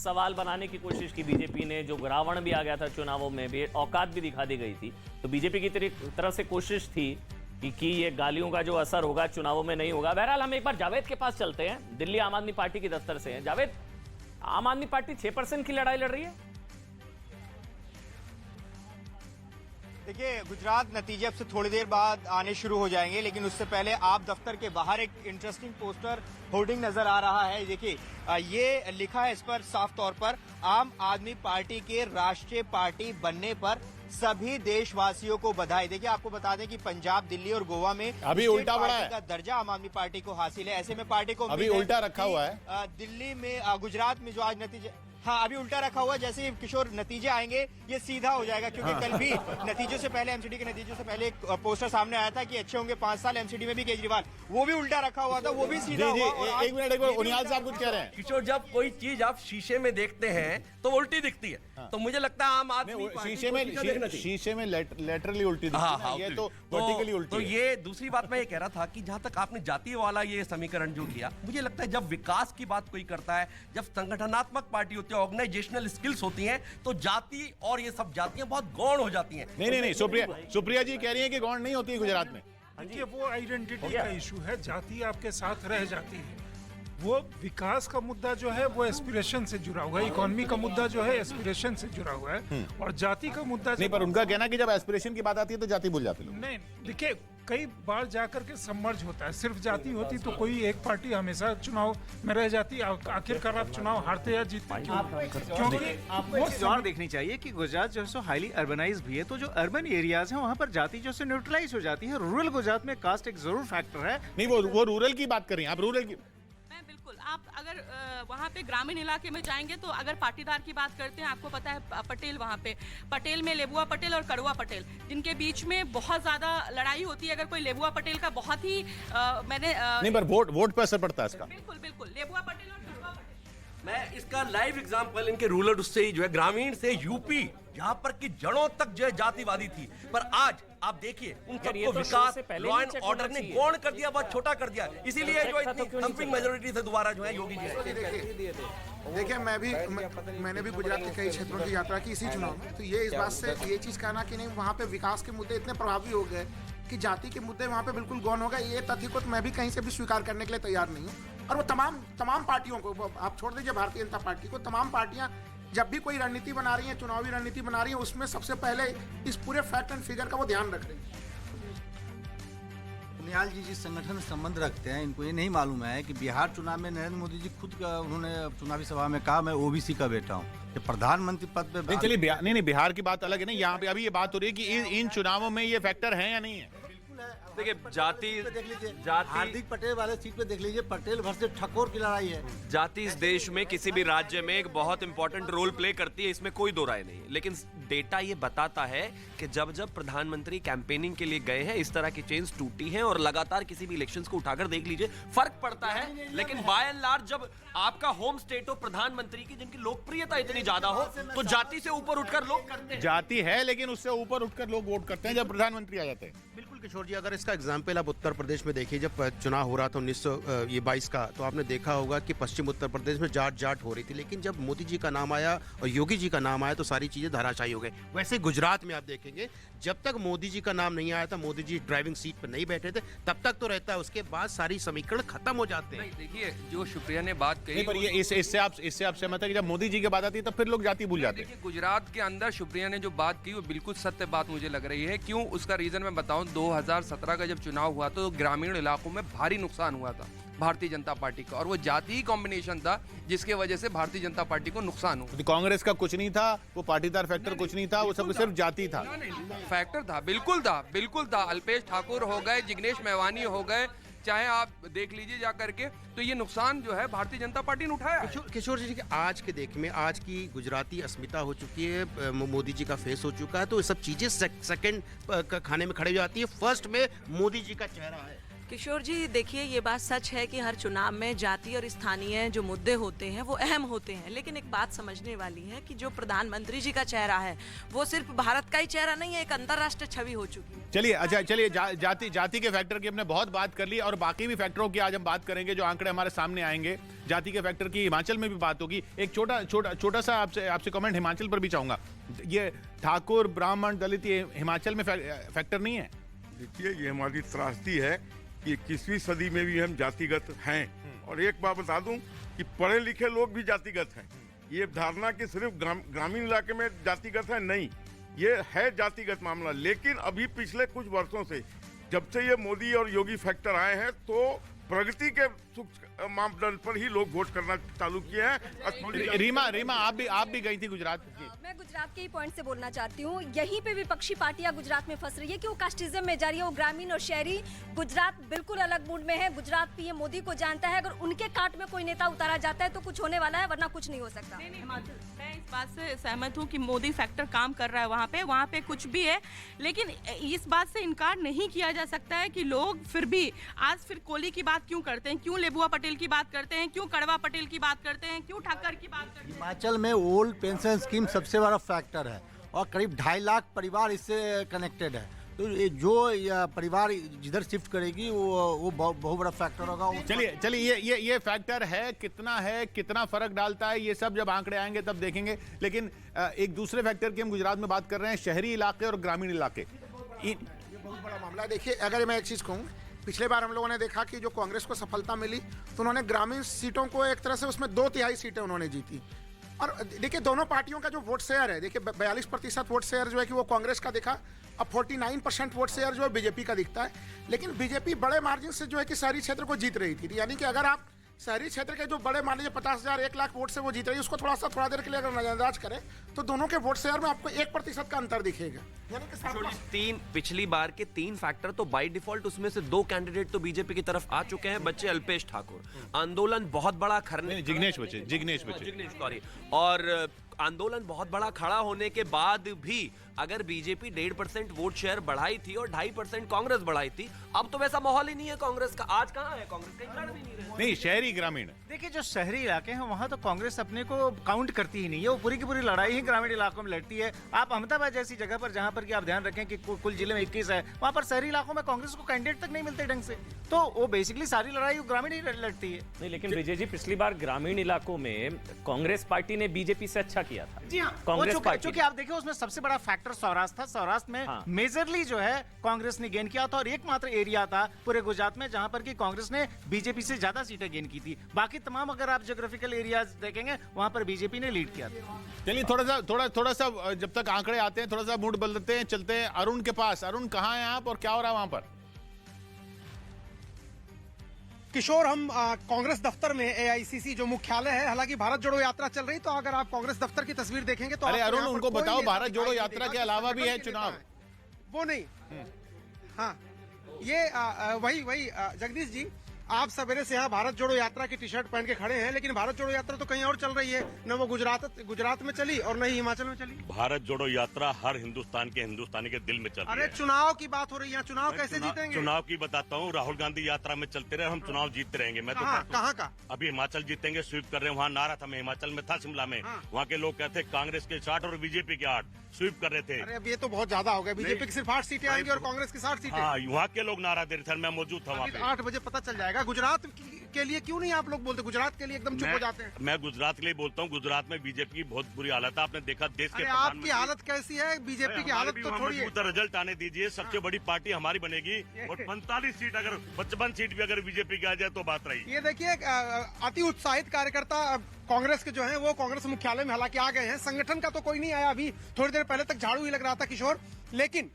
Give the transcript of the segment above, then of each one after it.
सवाल बनाने की कोशिश की बीजेपी ने, जो रावण भी आ गया था चुनावों में भी, औकात भी दिखा दी गई थी, तो बीजेपी की तरफ से कोशिश थी कि ये गालियों का जो असर होगा चुनावों में नहीं होगा। बहरहाल हम एक बार जावेद के पास चलते हैं, दिल्ली आम आदमी पार्टी के दफ्तर से हैं। जावेद, आम आदमी पार्टी 6% की लड़ाई लड़ रही है। देखिए, गुजरात नतीजे अब से थोड़ी देर बाद आने शुरू हो जाएंगे, लेकिन उससे पहले आप दफ्तर के बाहर एक इंटरेस्टिंग पोस्टर होर्डिंग नजर आ रहा है। देखिए, ये लिखा है इस पर साफ तौर पर, आम आदमी पार्टी के राष्ट्रीय पार्टी बनने पर सभी देशवासियों को बधाई। देखिए, आपको बता दें कि पंजाब, दिल्ली और गोवा में अभी उल्टा पड़ा है का दर्जा आम आदमी पार्टी को हासिल है। ऐसे में पार्टी को अभी उल्टा रखा हुआ है। दिल्ली में, गुजरात में जो आज नतीजे, हाँ अभी उल्टा रखा हुआ, जैसे ही किशोर नतीजे आएंगे ये सीधा हो जाएगा, क्योंकि कल भी नतीजों से पहले, एमसीडी के नतीजों से पहले एक पोस्टर सामने आया था कि अच्छे होंगे 5 साल एमसीडी में भी केजरीवाल, वो भी उल्टा रखा हुआ था, वो भी सीधा हुआ। एक मिनट, उनियाल साहब कुछ कह रहे हैं। किशोर, जब कोई चीज आप शीशे में देखते हैं तो उल्टी दिखती है, तो मुझे लगता है आम आदमी शीशे में लेटरली उल्टी दिखती है, ये तो वर्टिकली उल्टी। तो ये दूसरी बात मैं ये कह रहा था कि जहां तक आपने जाति वाला ये समीकरण जो किया, मुझे लगता है जब विकास की बात कोई करता है, जब संगठनात्मक पार्टी होती है, ऑर्गेनाइजेशनल स्किल्स होती हैं, तो जाति और ये सब जातियां बहुत गौण हो जाती हैं। नहीं, सुप्रिया जी कह रही है कि गौण नहीं होती है गुजरात में। देखिए, वो आइडेंटिटी का इशू है, जाति आपके साथ रह जाती है। वो विकास का मुद्दा जो है वो एस्पिरेशन से जुड़ा हुआ है, इकोनॉमी का मुद्दा जो है एस्पिरेशन से जुड़ा हुआ है, और जाति का मुद्दा नहीं, पर उनका कहना कि जब एस्पिरेशन की बात आती है तो जाति भूल जाते लोग। नहीं, देखिए कई बार जाकर के सबमर्ज होता है। सिर्फ जाति होती तो कोई एक पार्टी हमेशा चुनाव में रह जाती, आखिरकार आप चुनाव हारते या जीतते क्योंकि आपको एक चीज और देखनी चाहिए कि गुजरात जो है हाईली अर्बनाइज भी है, तो जो अर्बन एरियाज हैं वहाँ पर जाति जो है न्यूट्रलाइज हो जाती है। रूरल गुजरात में कास्ट एक जरूर फैक्टर है। नहीं, वो रूरल की बात कर रही हैं आप, रूरल की। बिल्कुल, आप अगर वहाँ पे ग्रामीण इलाके में जाएंगे तो अगर पाटीदार की बात करते हैं, आपको पता है पटेल, वहाँ पे पटेल में लेबुआ पटेल और कड़ुआ पटेल, जिनके बीच में बहुत ज्यादा लड़ाई होती है। अगर कोई लेबुआ पटेल का बहुत ही नहीं, पर वोट पर असर पड़ता है इसका। बिल्कुल बिल्कुल, लेबुआ पटेल और कड़ुआ पटेल। मैं इसका लाइव एग्जांपल इनके रूरल उससे ही जो है ग्रामीण से यूपी, जहां पर की जड़ों तक जो है जातिवादी थी, पर आज आप देखिए उन सबको विकास, लॉ एंड ऑर्डर ने गौण कर दिया, बहुत छोटा कर दिया। इसीलिए जो इतनी थम्पिंग मेजोरिटी से दोबारा जो है योगी जी। देखिए, मैंने भी गुजरात के कई क्षेत्रों की यात्रा की इसी चुनाव में, तो ये इस बात से ये चीज कहना कि नहीं वहाँ पे विकास के मुद्दे इतने प्रभावी हो गए कि जाति के मुद्दे वहाँ पे बिल्कुल गौण हो गए, ये तथ्य को तो मैं भी कहीं से भी स्वीकार करने के लिए तैयार नहीं हूँ। और वो तमाम पार्टियों को, आप छोड़ दीजिए भारतीय जनता पार्टी को, तमाम पार्टियां जब भी कोई रणनीति बना रही हैं, चुनावी रणनीति बना रही हैं, उसमें सबसे पहले इस पूरे फैक्ट एंड फिगर का वो ध्यान रख रही है। निहाल जी जिस संगठन से संबंध रखते हैं, इनको ये नहीं मालूम है कि बिहार चुनाव में नरेंद्र मोदी जी खुद का उन्होंने चुनावी सभा में कहा, मैं ओबीसी का बेटा हूँ, कि प्रधानमंत्री पद पे। चलिए, नहीं, बिहार की बात अलग है ना, यहाँ पे अभी ये बात हो रही है कि इन चुनावों में ये फैक्टर है या नहीं है। देखिए, जाति देख लीजिए, हार्दिक पटेल वाले सीट पे देख लीजिए, पटेल वर्सेस ठकोर की लड़ाई है। जाति इस देश में किसी भी राज्य में एक बहुत इंपॉर्टेंट रोल प्ले करती है, इसमें कोई दो राय नहीं। लेकिन डेटा ये बताता है कि जब प्रधानमंत्री कैंपेनिंग के लिए गए हैं, इस तरह की चेन्स टूटी हैं, और लगातार किसी भी इलेक्शंस को उठाकर देख लीजिए, फर्क पड़ता है। लेकिन बाय एंड लार्ज जब आपका होम स्टेट हो प्रधानमंत्री की, जिनकी लोकप्रियता इतनी ज्यादा हो, तो जाति से ऊपर उठकर लोग करते हैं। जाति है, लेकिन उससे ऊपर उठकर लोग वोट करते हैं जब प्रधानमंत्री आ जाते हैं। बिल्कुल किशोर जी, अगर इसका एग्जाम्पल आप उत्तर प्रदेश में देखिए, जब चुनाव हो रहा था 1922 का, तो आपने देखा होगा कि पश्चिम उत्तर प्रदेश में जाट हो रही थी, लेकिन जब मोदी जी का नाम आया और योगी जी का नाम आया तो सारी चीजें धराशायी हो गई। वैसे गुजरात में आप देखेंगे, जब तक मोदी जी का नाम नहीं आया था, मोदी जी ड्राइविंग सीट पर नहीं बैठे थे, तब तक तो रहता है, उसके बाद सारी समीकरण खत्म हो जाते हैं। देखिए, जो सुप्रिया ने बात कही, पर ये इससे आप सहमत है कि जब मोदी जी की बात आती है तब फिर लोग जाति भूल जाते हैं। गुजरात के अंदर सुप्रिया ने जो बात की वो बिल्कुल सत्य बात मुझे लग रही है। क्यों, उसका रीजन मैं बताऊं, 2017 का जब चुनाव हुआ तो ग्रामीण इलाकों में भारी नुकसान हुआ था भारतीय जनता पार्टी का, और वो जाति कॉम्बिनेशन था जिसके वजह से भारतीय जनता पार्टी को नुकसान हुआ। तो कांग्रेस का कुछ नहीं था, वो पाटीदार फैक्टर कुछ नहीं था, वो सब सिर्फ जाति था। फैक्टर था, बिल्कुल था। अल्पेश ठाकुर हो गए, जिग्नेश मेवानी हो गए, चाहे आप देख लीजिए जा करके, तो ये नुकसान जो है भारतीय जनता पार्टी ने उठाया। किशोर जी, आज के देख में आज की गुजराती अस्मिता हो चुकी है, मोदी जी का फेस हो चुका है, तो ये सब चीजें सेकंड खाने में खड़े हो जाती है। फर्स्ट में मोदी जी का चेहरा है। किशोर जी, देखिए ये बात सच है कि हर चुनाव में जाति और स्थानीय जो मुद्दे होते हैं वो अहम होते हैं, लेकिन एक बात समझने वाली है कि जो प्रधानमंत्री जी का चेहरा है वो सिर्फ भारत का ही चेहरा नहीं है, एक अंतर्राष्ट्रीय छवि हो चुकी है। चलिए अच्छा, चलिए जाति के फैक्टर की हमने बहुत बात कर ली और बाकी भी फैक्टरों की आज हम बात करेंगे जो आंकड़े हमारे सामने आएंगे। जाति के फैक्टर की हिमाचल में भी बात होगी। एक छोटा सा आपसे कमेंट हिमाचल पर भी चाहूंगा। ये ठाकुर, ब्राह्मण, दलित, ये हिमाचल में फैक्टर नहीं है? देखिए, ये हमारी त्रासदी है कि 21वीं सदी में भी हम जातिगत हैं। और एक बात बता दूं कि पढ़े लिखे लोग भी जातिगत हैं। ये धारणा कि सिर्फ ग्रामीण इलाके में जातिगत है, नहीं, ये है जातिगत मामला। लेकिन अभी पिछले कुछ वर्षों से जब से ये मोदी और योगी फैक्टर आए हैं तो प्रगति के मापदंड पर ही लोग वोट करना चालू किए हैं। रीमा आप भी गई थी गुजरात। मैं गुजरात के ही पॉइंट से बोलना चाहती हूँ। यहीं पे विपक्षी पार्टियां गुजरात में फंस रही है कि वो कास्टिज्म में जा रही है, वो ग्रामीण और शहरी। गुजरात बिल्कुल अलग मूड में है। गुजरात पीएम मोदी को जानता है, अगर उनके काट में कोई नेता उतारा जाता है तो कुछ होने वाला है, वरना कुछ नहीं हो सकता। मैं इस बात से सहमत हूँ कि मोदी फैक्टर काम कर रहा है वहाँ पे कुछ भी है, लेकिन इस बात से इनकार नहीं किया जा सकता है कि लोग फिर भी आज फिर कोहली की बात क्यों करते हैं, क्यों लेबुआ पटेल की बात करते हैं, क्यों कड़वा पटेल की बात करते हैं, क्यों ठाकर की बात करते हैं। हिमाचल में ओल्ड पेंशन स्कीम सबसे बड़ा फैक्टर है और करीब 2.5 लाख परिवार इससे कनेक्टेड है। तो ये जो परिवार जिधर शिफ्ट करेगी वो बहुत बड़ा फैक्टर होगा। चलिए ये फैक्टर है, कितना फर्क डालता है, ये सब जब आंकड़े आएंगे तब देखेंगे। लेकिन एक दूसरे फैक्टर की हम गुजरात में बात कर रहे हैं, शहरी इलाके और ग्रामीण इलाके। ये बहुत बड़ा मामला है। देखिए, अगर मैं एक चीज कहूँ, पिछले बार हम लोगों ने देखा कि जो कांग्रेस को सफलता मिली तो उन्होंने ग्रामीण सीटों को एक तरह से उसमें 2/3 सीटें उन्होंने जीती। और देखिए, दोनों पार्टियों का जो वोट शेयर है, देखिए 42% वोट शेयर जो है कि वो कांग्रेस का दिखा, अब 49% वोट शेयर जो है बीजेपी का दिखता है। लेकिन बीजेपी बड़े मार्जिन से जो है कि शहरी क्षेत्र को जीत रही थी। यानी कि अगर आप शहरी क्षेत्र के जो बड़े मान लीजिए 50,000 1 लाख वोट से वो जीत रही है, उसको थोड़ा देर के लिए अगर नजरअंदाज करें तो दोनों के वोट शेयर में आपको 1% का अंतर दिखेगा। यानी कि पिछली बार के 3 फैक्टर तो बाय डिफॉल्ट, उसमें से 2 कैंडिडेट तो बीजेपी की तरफ आ चुके हैं, बच्चे अल्पेश ठाकुर। आंदोलन बहुत बड़ा जिग्नेश बचे सॉरी। और आंदोलन बहुत बड़ा खड़ा होने के बाद भी अगर बीजेपी 1.5% वोट शेयर बढ़ाई थी और 2.5% कांग्रेस बढ़ाई थी, अब तो वैसा माहौल ही नहीं है कांग्रेस का। आज कहाँ है कांग्रेस? कहीं लड़ भी नहीं रहे। नहीं, शहरी ग्रामीण। देखिए, जो शहरी इलाके हैं वहाँ तो कांग्रेस अपने को काउंट करती ही नहीं है। वो पूरी की पूरी लड़ाई ही ग्रामीण इलाकों में लड़ती है। आप अहमदाबाद जैसी जगह पर, जहाँ पर कि आप ध्यान रखें कि कुल जिले में 21 है, वहाँ पर शहरी इलाकों में कांग्रेस को कैंडिडेट तक नहीं मिलते ढंग से, तो वो बेसिकली सारी लड़ाई ग्रामीण ही लड़ती है। नहीं, लेकिन विजय जी, पिछली बार ग्रामीण इलाकों में कांग्रेस पार्टी ने बीजेपी से अच्छा किया था। जी हाँ, कांग्रेस पार्टी, क्योंकि आप देखिए उसमें सबसे बड़ा फैक्टर सौराष्ट्र था। सौराष्ट्र में मेजरली जो है कांग्रेस ने गेन किया था और एकमात्र एरिया था पूरे गुजरात में जहां पर कि कांग्रेस ने बीजेपी से ज्यादा सीटें गेन की थी। बाकी तमाम अगर आप ज्योग्राफिकल एरियाज देखेंगे वहां पर बीजेपी ने लीड किया था। चलिए थोड़ा सा जब तक आंकड़े आते हैं थोड़ा सा मूड बदलते हैं, चलते हैं अरुण के पास। अरुण, कहाँ हैं आप और क्या हो रहा है वहां पर? किशोर, हम कांग्रेस दफ्तर में एआईसीसी जो मुख्यालय है, हालांकि भारत जोड़ो यात्रा चल रही, तो अगर आप कांग्रेस दफ्तर की तस्वीर देखेंगे तो अरे अरुण, उनको बताओ भारत जोड़ो यात्रा के अलावा भी है चुनाव। वो नहीं, हाँ, ये वही जगदीश जी, आप सवेरे से यहाँ भारत जोड़ो यात्रा की टी शर्ट पहन के खड़े हैं, लेकिन भारत जोड़ो यात्रा तो कहीं और चल रही है। न वो गुजरात में चली और न ही हिमाचल में चली। भारत जोड़ो यात्रा हर हिंदुस्तानी के दिल में चल रही है। अरे चुनाव की बात हो रही है, चुनाव कैसे जीतेंगे? चुनाव की बताता हूँ, राहुल गांधी यात्रा में चलते रहे, हम चुनाव जीतते रहेंगे। मैं तो कहाँ का? अभी हिमाचल जीतेंगे, स्वीप कर रहे हैं। वहाँ नारा था, मैं हिमाचल में था, शिमला में, वहाँ के लोग कहते कांग्रेस के 60 और बीजेपी के 8 स्वीप कर रहे थे। अरे अब ये तो बहुत ज्यादा हो गया, बीजेपी की सिर्फ 8 सीटें आएंगी और कांग्रेस की 60 सीटें। हाँ, वहाँ के लोग नारा दे रहे थे, मैं मौजूद था वहाँ पे। 8 बजे पता चल जाएगा। गुजरात के लिए क्यों नहीं आप लोग बोलते? गुजरात के लिए एकदम चुप हो जाते हैं। मैं गुजरात के लिए बोलता हूँ। गुजरात में बीजेपी की बहुत बुरी हालत है। आपने देखा देश के आपकी हालत कैसी है? बीजेपी की हालत तो थोड़ी है। रिजल्ट आने दीजिए, सबसे बड़ी पार्टी हमारी बनेगी और 45 सीट, अगर 55 सीट भी अगर बीजेपी की आ जाए तो बात रही। ये देखिए, अति उत्साहित कार्यकर्ता कांग्रेस के जो हैं वो कांग्रेस मुख्यालय में हालांकि आ गए हैं। संगठन का तो कोई नहीं आया, अभी थोड़ी देर पहले तक झाड़ू ही लग रहा था किशोर। लेकिन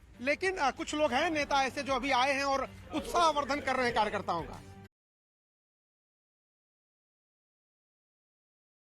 कुछ लोग हैं, नेता ऐसे जो अभी आए हैं और उत्साहवर्धन कर रहे हैं कार्यकर्ताओं का।